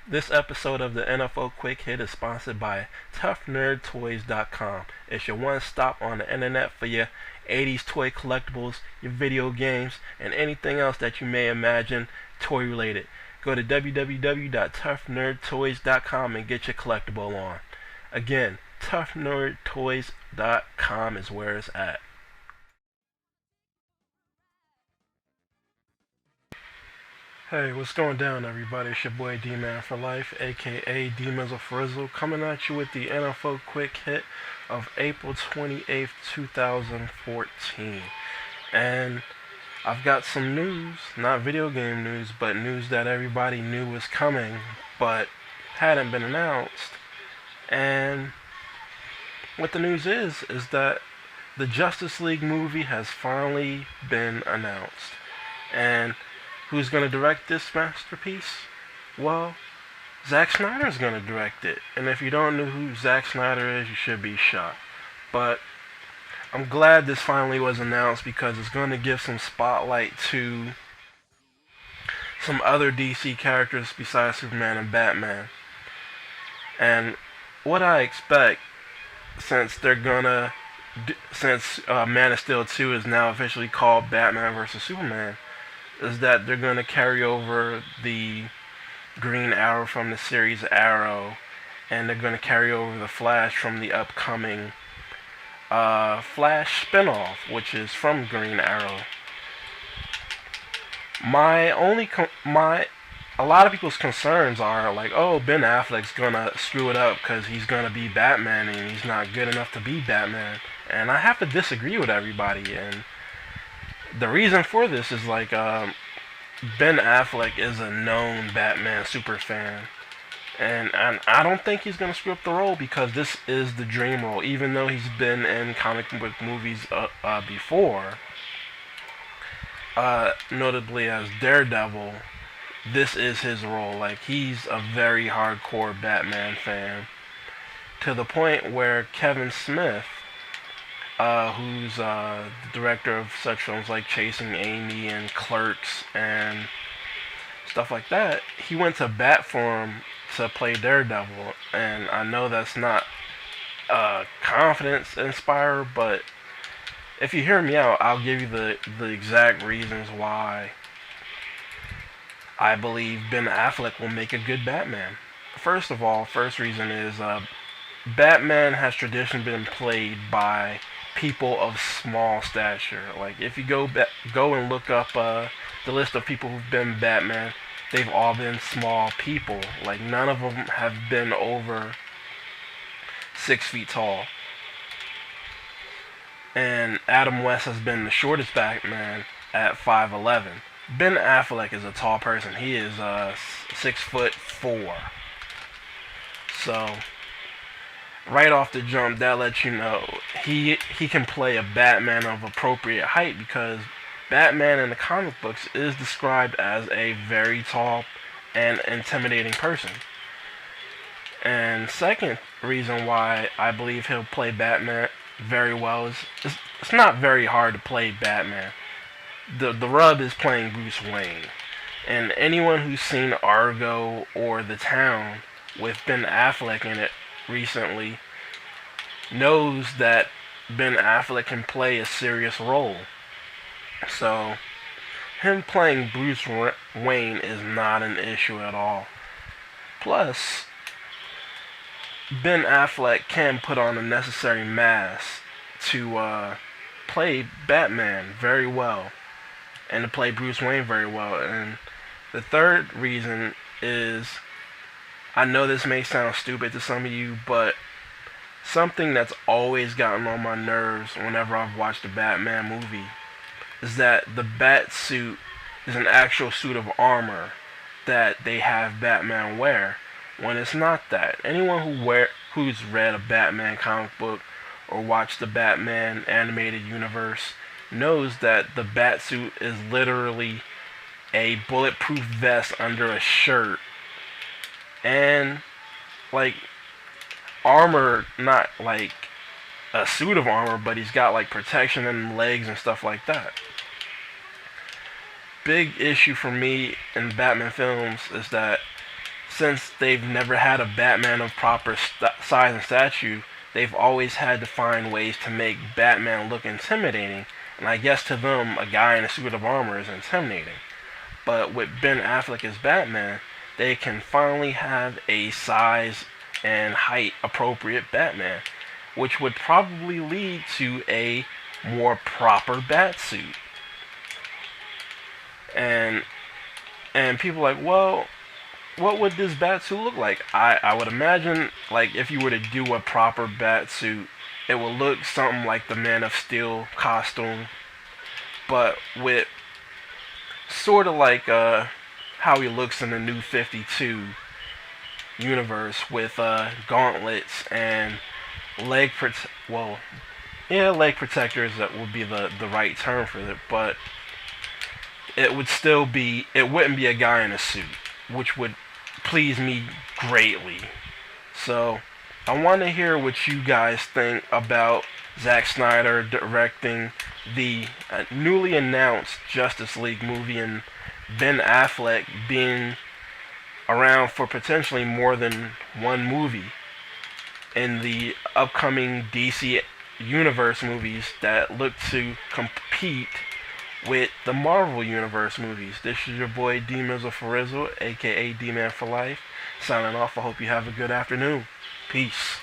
This episode of the NFO Quick Hit is sponsored by ToughNerdToys.com. It's your one stop on the internet for your 80s toy collectibles, your video games, and anything else that you may imagine toy related. Go to www.toughnerdtoys.com and get your collectible on. Again, ToughNerdToys.com is where it's at. Hey, what's going down, everybody? It's your boy D-Man for Life, aka D-Mizzle Frizzle, coming at you with the NFO Quick Hit of April 28th, 2014. And I've got some news, not video game news, but news that everybody knew was coming, but hadn't been announced. And what the news is that the Justice League movie has finally been announced. And who's going to direct this masterpiece? Well, Zack Snyder's going to direct it. And if you don't know who Zack Snyder is, you should be shocked. But I'm glad this finally was announced because it's going to give some spotlight to some other DC characters besides Superman and Batman. And what I expect, since Man of Steel 2 is now officially called Batman vs. Superman, is that they're going to carry over the Green Arrow from the series Arrow, and they're going to carry over the Flash from the upcoming Flash spinoff, which is from Green Arrow. A lot of people's concerns are like, oh, Ben Affleck's gonna screw it up because he's gonna be Batman and he's not good enough to be Batman, and I have to disagree with everybody. And the reason for this is like Ben Affleck is a known Batman super fan, and I don't think he's gonna screw up the role because this is the dream role. Even though he's been in comic book movies before, notably as Daredevil, this is his role. Like, he's a very hardcore Batman fan, to the point where Kevin Smith, who's the director of such films like Chasing Amy and Clerks and stuff like that, he went to bat for him to play Daredevil. And I know that's not confidence inspired, but if you hear me out, I'll give you the exact reasons why I believe Ben Affleck will make a good Batman. First of all, first reason is Batman has traditionally been played by people of small stature. Like, if you go and look up the list of people who've been Batman, they've all been small people. Like, none of them have been over 6 feet tall. And Adam West has been the shortest Batman at 5'11". Ben Affleck is a tall person. He is 6'4". So right off the jump, that lets you know he can play a Batman of appropriate height, because Batman in the comic books is described as a very tall and intimidating person. And second reason why I believe he'll play Batman very well is it's not very hard to play Batman. The rub is playing Bruce Wayne. And anyone who's seen Argo or The Town with Ben Affleck in it recently knows that Ben Affleck can play a serious role. So him playing Bruce Wayne is not an issue at all. Plus, Ben Affleck can put on a necessary mask to play Batman very well, and to play Bruce Wayne very well. And the third reason is, I know this may sound stupid to some of you, but something that's always gotten on my nerves whenever I've watched a Batman movie is that the bat suit is an actual suit of armor that they have Batman wear, when it's not that. Anyone who's read a Batman comic book or watched the Batman animated universe knows that the bat suit is literally a bulletproof vest under a shirt, and like armor, not like a suit of armor, but he's got like protection in legs and stuff like that. Big issue for me in Batman films is that since they've never had a Batman of proper size and stature, they've always had to find ways to make Batman look intimidating. And I guess to them, a guy in a suit of armor is intimidating. But with Ben Affleck as Batman, they can finally have a size and height appropriate Batman, which would probably lead to a more proper Batsuit. And people are like, well, what would this Batsuit look like? I would imagine, like, if you were to do a proper Batsuit, it would look something like the Man of Steel costume, but with sort of like how he looks in the New 52 universe with gauntlets and leg protectors. That would be the right term for it, but it wouldn't be a guy in a suit, which would please me greatly. So I want to hear what you guys think about Zack Snyder directing the newly announced Justice League movie and Ben Affleck being around for potentially more than one movie in the upcoming DC Universe movies that look to compete with the Marvel Universe movies. This is your boy D Mizzle for Rizzle, aka D Man for Life, signing off. I hope you have a good afternoon. Peace.